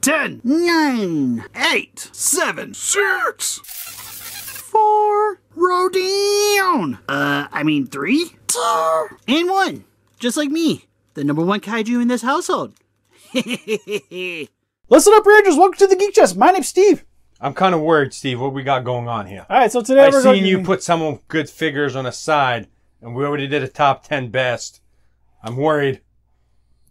10, 9, 8, 7, 6, 4, Rodan. I mean 3, 2, and 1. Just like me, the #1 kaiju in this household. Listen up, Rangers. Welcome to the Geek Chest. My name's Steve. I'm kind of worried, Steve, what we got going on here. All right, so today I've seen you put some good figures on the side, and we already did a top 10 best. I'm worried.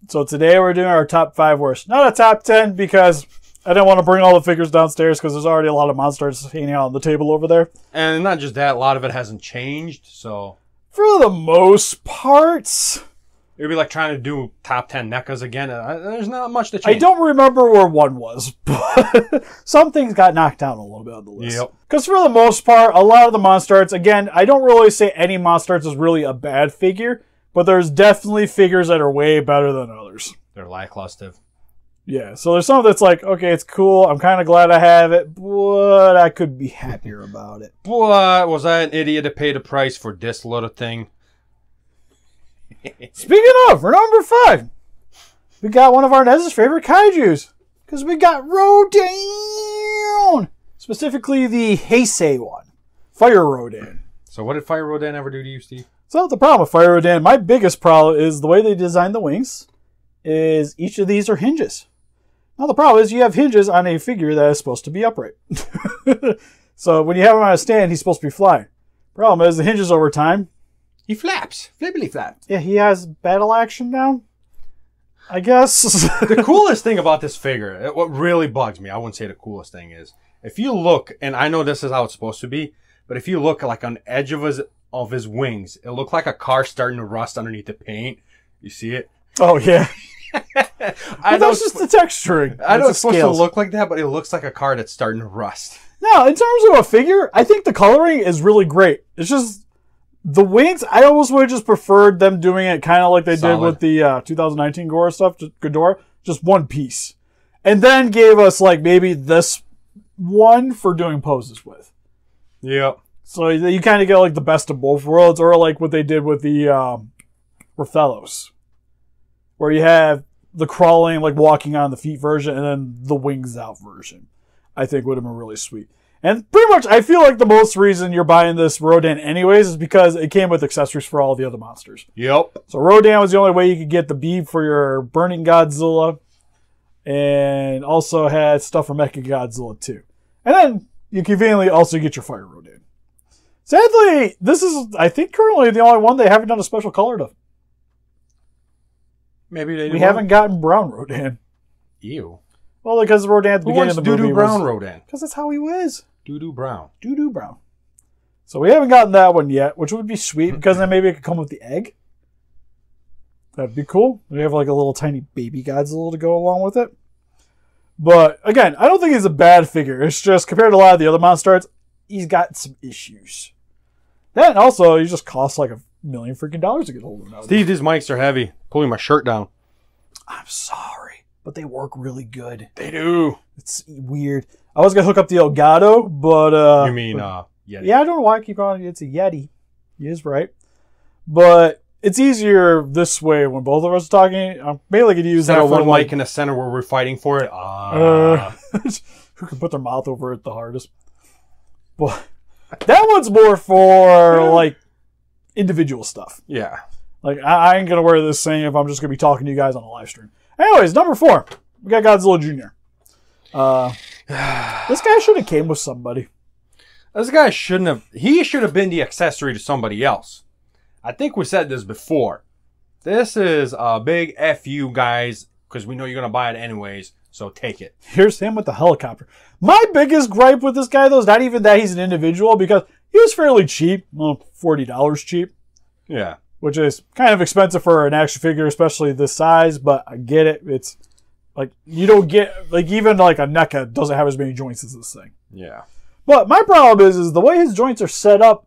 So today we're doing our top 5 worst. Not a top 10 because I didn't want to bring all the figures downstairs because there's already a lot of monsters hanging out on the table over there. And not just that, a lot of it hasn't changed, so... For the most part... It would be like trying to do top 10 NECAs again. There's not much to change. I don't remember where one was, but some things got knocked down a little bit on the list. Yep. Because for the most part, a lot of the Monstarts, again, I don't really say any Monstarts is really a bad figure, but there's definitely figures that are way better than others. They're lackluster. Yeah, so there's some that's like, okay, it's cool, I'm kind of glad I have it, but I could be happier about it. But was I an idiot to pay the price for this little thing? Speaking of, for number 5, we got one of our Nez's favorite kaijus. Because we got Rodan! Specifically the Heisei one. Fire Rodan. So what did Fire Rodan ever do to you, Steve? So the problem with Fire Rodan, my biggest problem is the way they designed the wings, is each of these are hinges. Now the problem is you have hinges on a figure that is supposed to be upright. So when you have him on a stand, he's supposed to be flying. Problem is the hinges over time, He flaps. Flippity flap. yeah, he has battle action now, I guess. The coolest thing about this figure, what really bugs me, I wouldn't say the coolest thing is, if you look, and I know this is how it's supposed to be, but if you look like on the edge of his wings, it looked like a car starting to rust underneath the paint. You see it? Oh, yeah. I know That's just the texturing. I know That's it's the supposed to scales. look like that, but it looks like a car that's starting to rust. No, in terms of a figure, I think the coloring is really great. It's just the wings, I almost would have just preferred them doing it kind of like they did with the 2019 Ghidorah, just one piece. And then gave us like maybe this one for doing poses with. Yep. So you kind of get like the best of both worlds, or like what they did with the Rathalos, where you have the crawling, like walking on the feet version, and then the wings out version. I think would have been really sweet. And pretty much, I feel like the most reason you're buying this Rodan anyways is because it came with accessories for all the other monsters. Yep. So Rodan was the only way you could get the bead for your Burning Godzilla, and also had stuff for Mecha Godzilla too. And then you conveniently also get your Fire Rodan. Sadly, this is, I think, currently the only one they haven't done a special color to. Maybe We haven't gotten Brown Rodan. Ew. Well, because Rodan at the Who beginning wants of the movie Doo-Doo Brown Rodan? because that's how he was. Doo-Doo Brown. Doo-Doo Brown. So we haven't gotten that one yet, which would be sweet because then maybe it could come with the egg. That'd be cool. We have like a little tiny baby Godzilla to go along with it. But again, I don't think he's a bad figure. It's just compared to a lot of the other Monstarts, he's got some issues. Then also, he just costs like $1 million freaking dollars to get hold of him. Steve, these mics are heavy. Pulling my shirt down. I'm sorry, but they work really good. They do. It's weird. I was gonna hook up the Elgato, but You mean, Yeti. yeah, I don't know why I keep calling it. It's a Yeti. He is right, but it's easier this way when both of us are talking. I'm mainly gonna use Instead that of for one like mic in the center where we're fighting for it. who can put their mouth over it the hardest. But that one's more for like individual stuff. Yeah. Like I ain't gonna wear this thing if I'm just gonna be talking to you guys on a live stream. Anyways, number 4, we got Godzilla Jr. This guy should have came with somebody. This guy shouldn't have. He should have been the accessory to somebody else. I think we said this before. This is a big F you guys, because we know you're going to buy it anyways, so take it. Here's him with the helicopter. My biggest gripe with this guy, though, is not even that he's an individual, because he was fairly cheap. Well, $40 cheap. Yeah. Which is kind of expensive for an action figure, especially this size, but I get it. It's like, you don't get, like, even like a NECA doesn't have as many joints as this thing. Yeah. But my problem is the way his joints are set up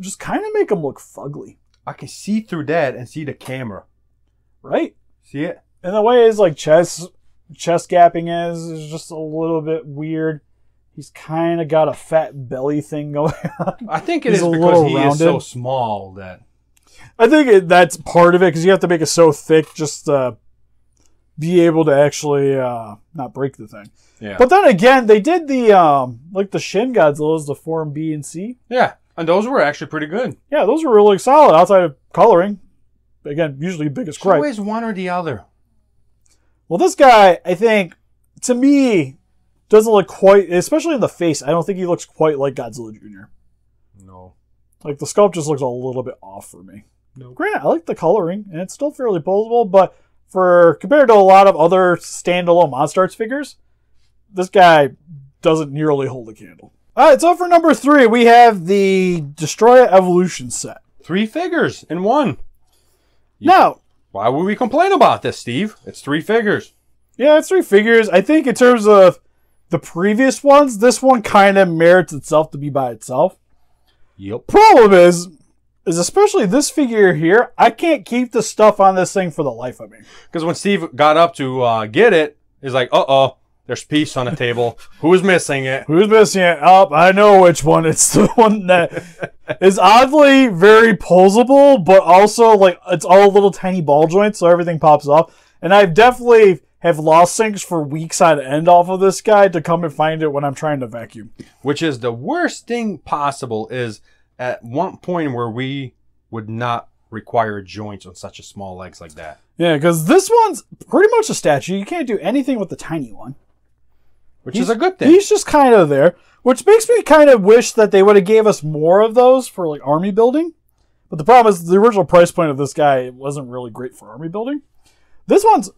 just kind of make him look fugly. I can see through that and see the camera. Right? See it? And the way his like chest gapping is just a little bit weird. He's kind of got a fat belly thing going on. I think it He's is a because little he is rounded. so small that... I think that's part of it because you have to make it so thick just to be able to actually not break the thing. Yeah. But then again, they did the like the Shin Godzillas, the Form B and C. Yeah, and those were actually pretty good. Yeah, those were really solid outside of coloring. Again, usually biggest It's gripe. always one or the other. Well, this guy, I think, to me, doesn't look quite, especially in the face, I don't think he looks quite like Godzilla Jr. No. Like, the sculpt just looks a little bit off for me. No. Granted, I like the coloring, and it's still fairly posable, but compared to a lot of other standalone Monster Arts figures, this guy doesn't nearly hold a candle. Alright, so for number 3, we have the Destroyer Evolution set. 3 figures in one. Now, Why would we complain about this, Steve? It's 3 figures. yeah, it's 3 figures. I think in terms of the previous ones, this one kind of merits itself to be by itself. Yep. Problem is especially this figure here, I can't keep the stuff on this thing for the life of me. Because when Steve got up to get it, he's like, uh-oh, there's piece on the table. Who's missing it? Who's missing it? Oh, I know which one. It's the one that is oddly very posable, but also like it's all little tiny ball joints, so everything pops off. And I've definitely have lost things for weeks on end off of this guy to come and find it when I'm trying to vacuum. Which is the worst thing possible is at one point where we would not require joints on such a small legs like that. Yeah, because this one's pretty much a statue. You can't do anything with the tiny one. Which is a good thing. He's just kind of there, which makes me kind of wish that they would have gave us more of those for like army building. But the problem is the original price point of this guy wasn't really great for army building. This one's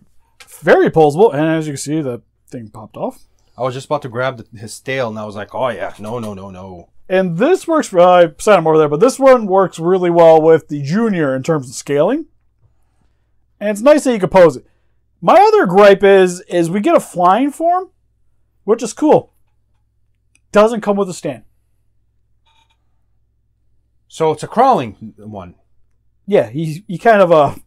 very posable, and as you can see, the thing popped off. I was just about to grab his tail, and I was like, oh yeah, no. And this works, I set him over there, but this one works really well with the Junior in terms of scaling. And it's nice that you can pose it. My other gripe is we get a flying form, which is cool. Doesn't come with a stand. So it's a crawling one. Yeah, he kind of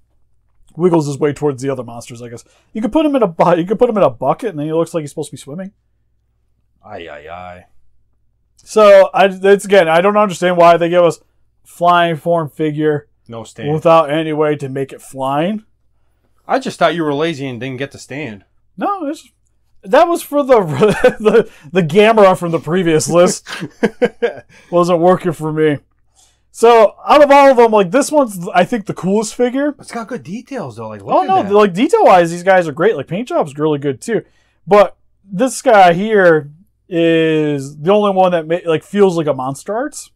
wiggles his way towards the other monsters, I guess. You could put him in a bucket, and then he looks like he's supposed to be swimming. Aye. So it's again, I don't understand why they give us flying form figure No stand. without any way to make it flying. I just thought you were lazy and didn't get the stand. No, that was for the Gamera from the previous list. Wasn't working for me. So out of all of them, like this one's I think the coolest figure. It's got good details though. Like look at that. Like detail wise, these guys are great. Like paint job's really good too. But this guy here is the only one that feels like a Monster Arts.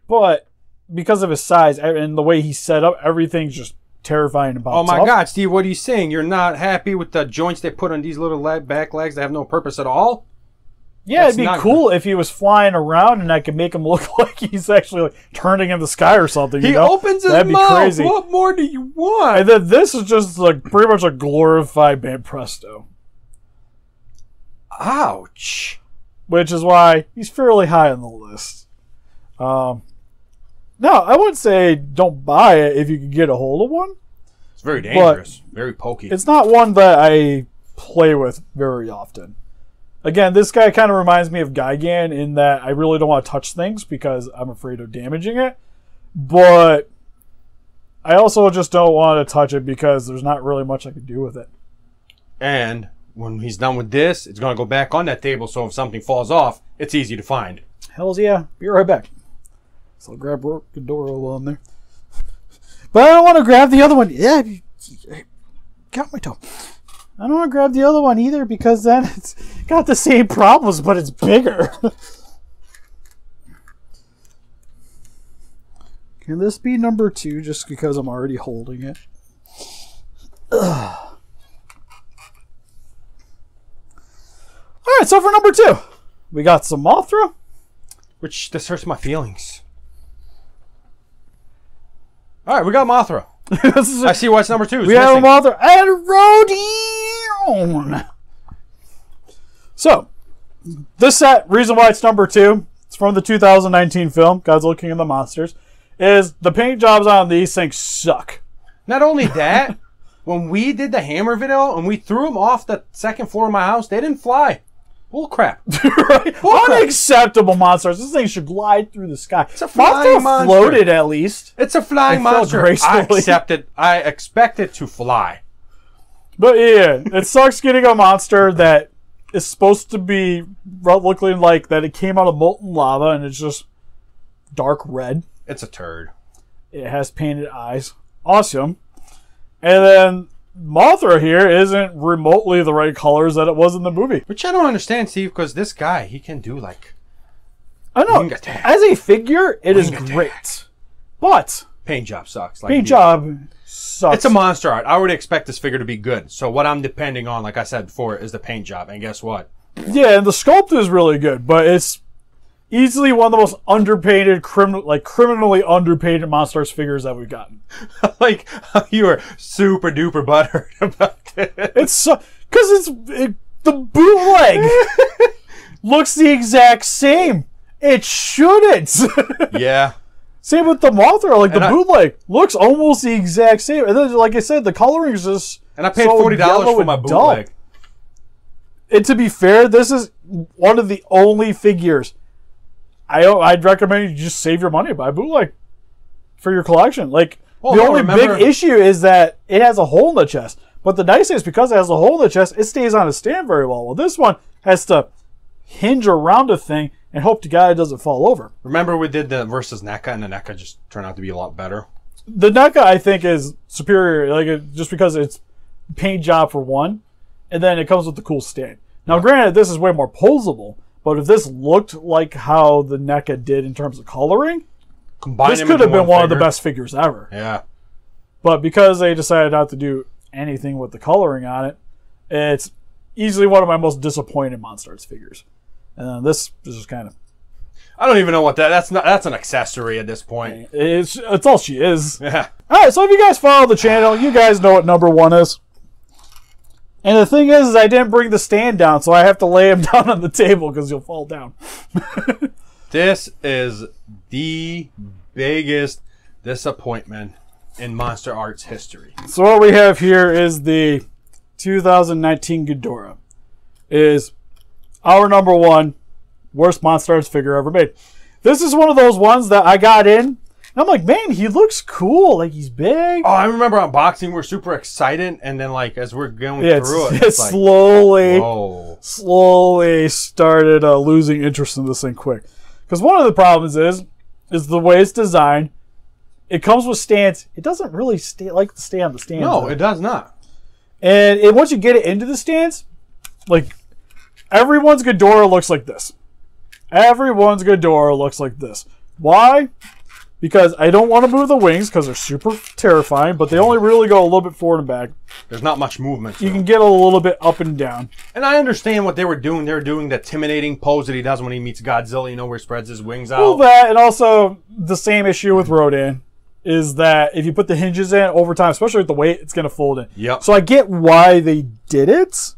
But because of his size and the way he's set up, everything's just terrifying about. Oh my God, Steve! What are you saying? You're not happy with the joints they put on these little back legs that have no purpose at all? Yeah, it'd be cool if he was flying around and I could make him look like he's actually like turning in the sky or something. He opens his That'd be mouth. crazy. What more do you want? And then this is just like pretty much a glorified Banpresto, Ouch! which is why he's fairly high on the list. No, I wouldn't say don't buy it if you can get a hold of one. It's very dangerous. Very pokey. It's not one that I play with very often. Again, this guy kind of reminds me of Gigan in that I really don't want to touch things because I'm afraid of damaging it. But I also just don't want to touch it because there's not really much I can do with it. And when he's done with this, it's going to go back on that table, so if something falls off, it's easy to find. Hells yeah. Be right back. So I'll grab Ghidorah while I'm there. But I don't want to grab the other one. Yeah, got my toe. I don't want to grab the other one either because then it's got the same problems, but it's bigger. Can this be number 2 just because I'm already holding it? Ugh. Alright, so for number 2, we got some Mothra. Which, this hurts my feelings. Alright, we got Mothra. I see why it's number 2. We have a Mothra and Rodion. So, this set, reason why it's number 2, it's from the 2019 film, Godzilla King of the Monsters, is the paint jobs on these things suck. Not only that, when we did the Hammer video and we threw them off the second floor of my house, they didn't fly. Bull crap. Right? Unacceptable monsters. This thing should glide through the sky. It's a flying monster. Floated at least. It's a flying monster. I expect it to fly. But yeah, it sucks getting a monster that is supposed to be looking like that it came out of molten lava and it's just dark red. It's a turd. It has painted eyes. Awesome. And then Mothra here isn't remotely the right colors that it was in the movie. Which I don't understand, Steve, because this guy, he can do like... I know. Wing attack. As a figure, it is Wing attack. great. But Paint job sucks. Like, paint job sucks. It's a monster art. I would expect this figure to be good. So what I'm depending on, like I said before, is the paint job. And guess what? Yeah, and the sculpt is really good, but it's easily one of the most underpainted, criminally underpainted Monstars figures that we've gotten. Like, you were super duper butthurt about it. It's so... Because the bootleg looks the exact same. It shouldn't. Yeah. Same with the Mothra. Like, the bootleg looks almost the exact same. And then, like I said, the coloring is just... And I paid so $40 yellow for and my dull. bootleg. And to be fair, this is one of the only figures I'd recommend you just save your money, buy a bootleg for your collection. Like, the only big issue is that it has a hole in the chest. But the nice thing is because it has a hole in the chest, it stays on a stand very well. Well, this one has to hinge around a thing and hope to God it doesn't fall over. Remember we did the versus NECA, and the NECA just turned out to be a lot better. The NECA, I think, is superior, just because it's paint job for one, and then it comes with the cool stand. Now, granted, this is way more posable, but if this looked like how the NECA did in terms of coloring, this could have been one of the best figures ever. Yeah. But because they decided not to do anything with the coloring on it, it's easily one of my most disappointed Monstars figures. And this is just kind of... I don't even know what that's an accessory at this point. It's all she is. Yeah. Alright, so if you guys follow the channel, you guys know what number 1 is. And the thing is I didn't bring the stand down, so I have to lay him down on the table because you'll fall down. This is the biggest disappointment in Monster Arts history. So what we have here is the 2019 Ghidorah. Is our number 1 worst Monster Arts figure ever made. This is one of those ones that I got in, and I'm like, man, he looks cool. Like, he's big. Oh, I remember unboxing, we're super excited, and then, like, as we're going through it, it's like, slowly started losing interest in this thing quick. Because one of the problems is the way it's designed. It comes with stands. It doesn't really stay on the stands. No, it does not. And once you get it into the stands, like, everyone's Ghidorah looks like this. Everyone's Ghidorah looks like this. Why? Because I don't want to move the wings because they're super terrifying, but they only really go a little bit forward and back. There's not much movement. You can get a little bit up and down. And I understand what they were doing. They were doing the intimidating pose that he does when he meets Godzilla, you know, where he spreads his wings out. Well, that, and also the same issue with Rodan is that if you put the hinges in over time, especially with the weight, it's going to fold in. Yep. So I get why they did it,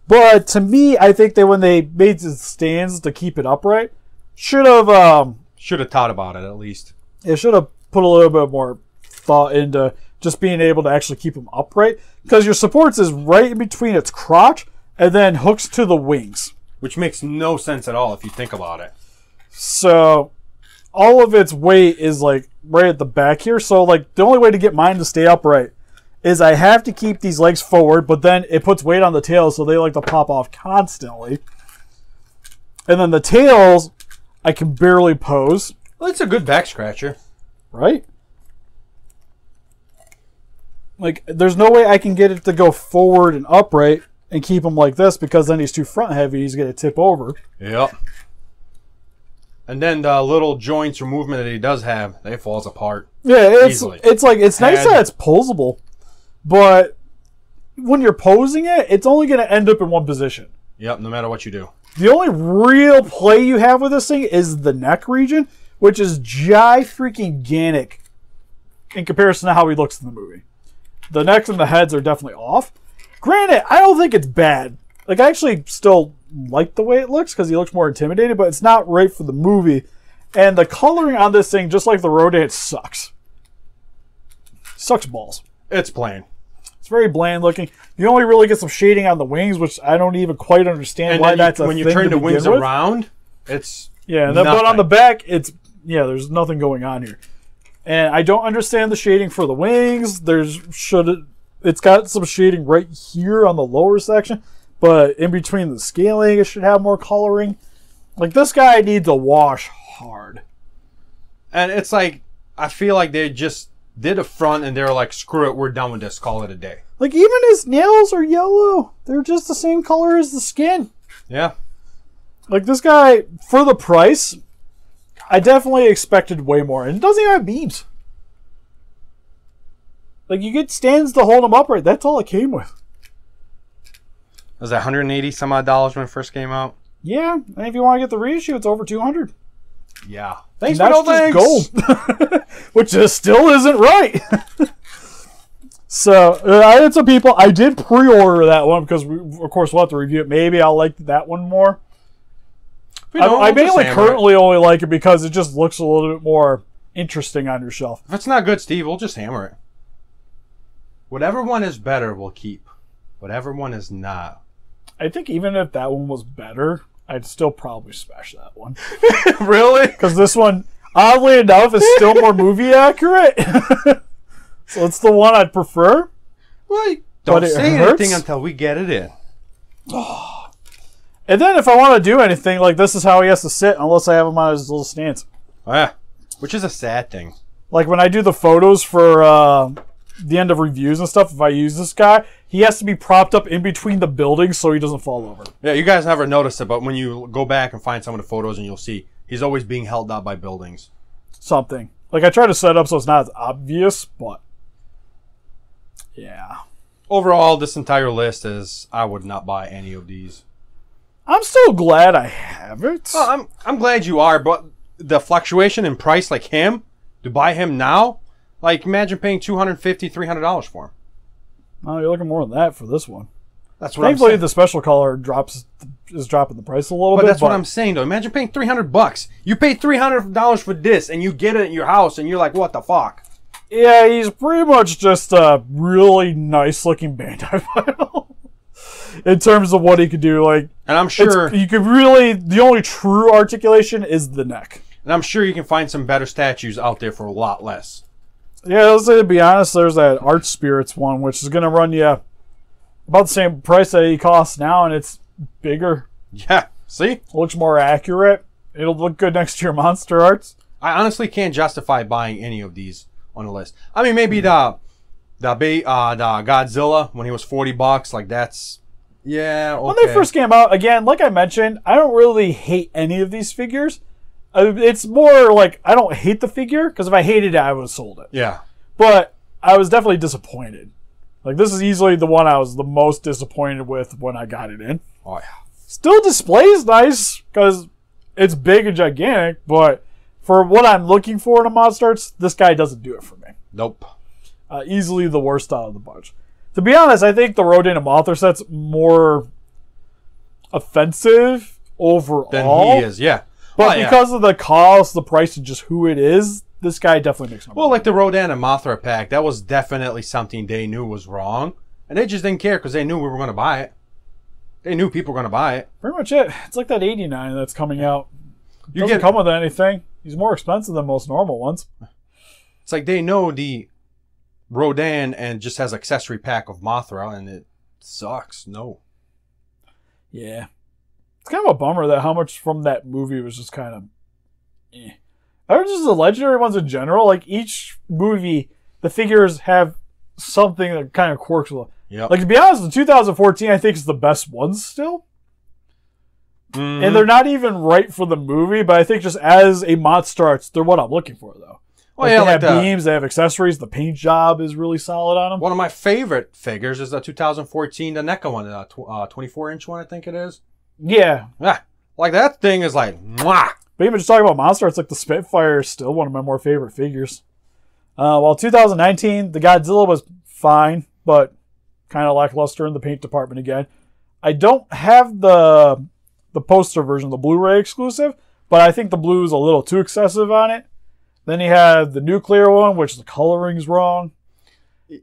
but to me, I think that when they made the stands to keep it upright, should have thought about it at least. It should have put a little bit more thought into just being able to actually keep them upright, because your supports is right in between its crotch and then hooks to the wings, which makes no sense at all if you think about it. So all of its weight is like right at the back here. So like the only way to get mine to stay upright is I have to keep these legs forward, but then it puts weight on the tails, so they like to pop off constantly. And then the tails, I can barely pose. Well, it's a good back scratcher. Right? Like, there's no way I can get it to go forward and upright and keep him like this, because then he's too front heavy, he's going to tip over. Yep. And then the little joints or movement that he does have, they falls apart. Yeah, easily. It's nice that it's posable, but when you're posing it, it's only going to end up in one position. Yep, no matter what you do. The only real play you have with this thing is the neck region, which is freaking-ganic in comparison to how he looks in the movie. The necks and the heads are definitely off. Granted, I don't think it's bad. Like, I actually still like the way it looks because he looks more intimidating, but it's not right for the movie. And the coloring on this thing, just like the Rodan, sucks. Sucks balls. It's plain. It's very bland looking. You only really get some shading on the wings, which I don't even quite understand and why that's a thing. When you turn the wings around, it's yeah. But on the back, it's there's nothing going on here, and I don't understand the shading for the wings. it's got some shading right here on the lower section, but in between the scaling, it should have more coloring. Like, this guy needs a wash hard. And it's like, I feel like they just did a front and they're like, screw it, we're done with this, call it a day. Like, even his nails are yellow. They're just the same color as the skin. Yeah. Like, this guy, for the price, I definitely expected way more. And it doesn't even have beams. Like, you get stands to hold them upright. That's all it came with. Was that 180 some odd dollars when it first came out? Yeah, and if you want to get the reissue, it's over 200. Yeah. Thanks, and but that's no just thanks. gold. Which just still isn't right. So, I had some people, I did pre-order that one because, of course, we'll have to review it. Maybe I'll like that one more. I mainly currently only like it because it just looks a little bit more interesting on your shelf. If it's not good, Steve, we'll just hammer it. Whatever one is better, we'll keep. Whatever one is not. I think even if that one was better, I'd still probably smash that one. Really? Because this one, oddly enough, is still more movie accurate. So it's the one I'd prefer. Well, don't say hurts. anything until we get it in. And then if I want to do anything, like this is how he has to sit unless I have him on his little stance. Oh, yeah. Which is a sad thing. Like when I do the photos for the end of reviews and stuff, if I use this guy, he has to be propped up in between the buildings so he doesn't fall over. Yeah, you guys never noticed it, but when you go back and find some of the photos and you'll see, he's always being held up by buildings. Something. Like I try to set it up so it's not as obvious, but yeah. Overall, this entire list is, I would not buy any of these. I'm still glad I have it. Well, I'm glad you are, but the fluctuation in price like him, to buy him now, like imagine paying $250, $300 for him. Oh, you're looking more than that for this one. That's what Thankfully, I'm saying. the special color is dropping the price a little But bit. that's what I'm saying, though. Imagine paying $300. You pay $300 for this, and you get it in your house, and you're like, what the fuck? Yeah, he's pretty much just a really nice-looking Bandai vinyl. In terms of what he could do, like, And I'm sure you could really, the only true articulation is the neck. And I'm sure you can find some better statues out there for a lot less. Yeah, let's say, to be honest, there's that Art Spirits one, which is going to run you about the same price that he costs now, and it's bigger. Yeah, see? Looks more accurate. It'll look good next to your Monster Arts. I honestly can't justify buying any of these on the list. I mean, maybe the Godzilla when he was $40, like that's yeah. Okay. When they first came out, again, like I mentioned, I don't really hate any of these figures. It's more like I don't hate the figure because if I hated it, I would have sold it. Yeah. But I was definitely disappointed. Like this is easily the one I was the most disappointed with when I got it in. Oh yeah. Still displays nice because it's big and gigantic, but for what I'm looking for in a Monster Arts, this guy doesn't do it for me. Nope. Easily the worst out of the bunch. To be honest, I think the Rodan and Mothra set's more offensive overall. Then he is, yeah. But because of the cost, the price, and just who it is, this guy definitely makes number Well, one. like the Rodan and Mothra pack, that was definitely something they knew was wrong. And they just didn't care because they knew we were going to buy it. They knew people were going to buy it. Pretty much it. It's like that 89 that's coming out. You Doesn't get come with anything. He's more expensive than most normal ones. It's like they know the Rodan and just has accessory pack of Mothra, and it sucks. No. Yeah. It's kind of a bummer that how much from that movie was just kind of eh. Or just the legendary ones in general. Like each movie, the figures have something that kind of quirks. Yep. Like to be honest, the 2014 I think is the best ones still. Mhm. And they're not even right for the movie, but I think just as a Monster Arts, they're what I'm looking for though. Well, Like, yeah, they like have beams, they have accessories, the paint job is really solid on them. one of my favorite figures is the 2014 the NECA one, the 24-inch one, I think it is. Yeah. Yeah, like that thing is like, mwah! But even just talking about Monster Arts, like the Spitfire is still one of my more favorite figures. While 2019, the Godzilla was fine, but kind of lackluster in the paint department again. I don't have the poster version, the Blu-ray exclusive, but I think the blue is a little too excessive on it. Then you have the nuclear one, which the coloring's wrong.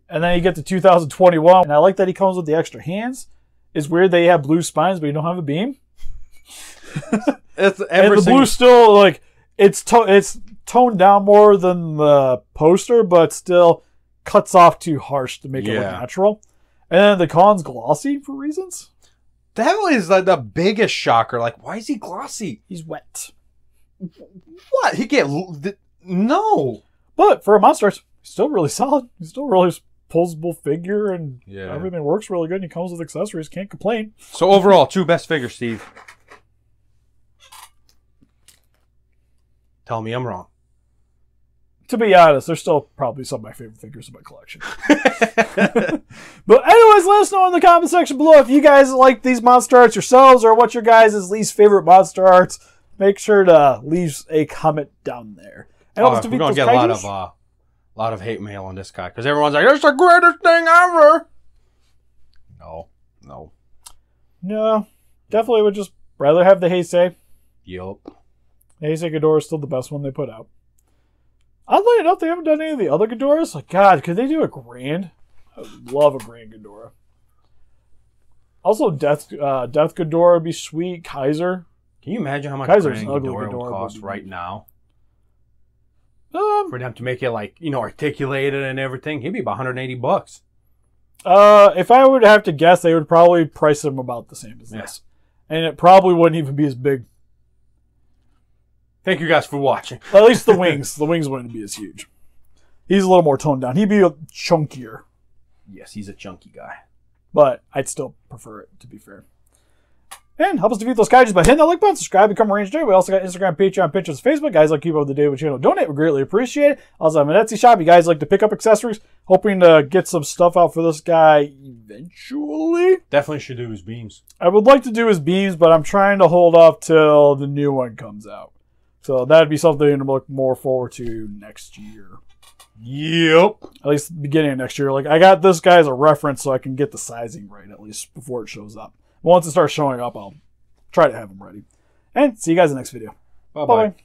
And then you get to 2021, and I like that he comes with the extra hands. It's weird that you have blue spines, but you don't have a beam. It's And the blue still, like, it's toned down more than the poster, but still cuts off too harsh to make it look Yeah. natural. And then the Khan's glossy for reasons. That is like the biggest shocker. Like, why is he glossy? He's wet. What? No. But for a monster, he's still really solid. He's still really posable figure, and Yeah. everything works really good. And he comes with accessories. Can't complain. So overall, 2 best figures, Steve. Tell me I'm wrong. To be honest, they're still probably some of my favorite figures in my collection. But anyways, let us know in the comment section below if you guys like these monster arts yourselves or what your guys' least favorite monster arts. Make sure to leave a comment down there. And Oh, help us defeat we're gonna those get kaijus. a lot of hate mail on this guy because everyone's like, "It's the greatest thing ever." No. No, definitely would just rather have the Heisei. Yup. The Heisei Ghidorah is still the best one they put out. Oddly enough, they haven't done any of the other Ghidorahs. Like, God, could they do a grand? I would love a grand Ghidorah. Also, Death Ghidorah would be sweet. Kaiser. Can you imagine how much Kaiser's Grand ugly Ghidorah Ghidorah would cost would be- right now? For them to make it like, articulated and everything, he'd be about $180. If I would have to guess, they would probably price him about the same as this. And it probably wouldn't even be as big. Thank you guys for watching. At least the wings. The wings wouldn't be as huge. He's a little more toned down. He'd be chunkier. Yes, he's a chunky guy. But I'd still prefer it, to be fair. And help us defeat those kaijus by hitting that like button, subscribe, become a Ranger. We also got Instagram, Patreon, Pinterest, Facebook. Guys like keep up with the day with channel. Donate, we greatly appreciate it. Also, I'm an Etsy shop. You guys like to pick up accessories. Hoping to get some stuff out for this guy eventually. Definitely should do his beams. I would like to do his beams, but I'm trying to hold off till the new one comes out. So that'd be something to look more forward to next year. Yep. At least the beginning of next year. Like, I got this guy as a reference so I can get the sizing right, at least before it shows up. Once it starts showing up, I'll try to have them ready. And see you guys in the next video. Bye-bye. Bye-bye.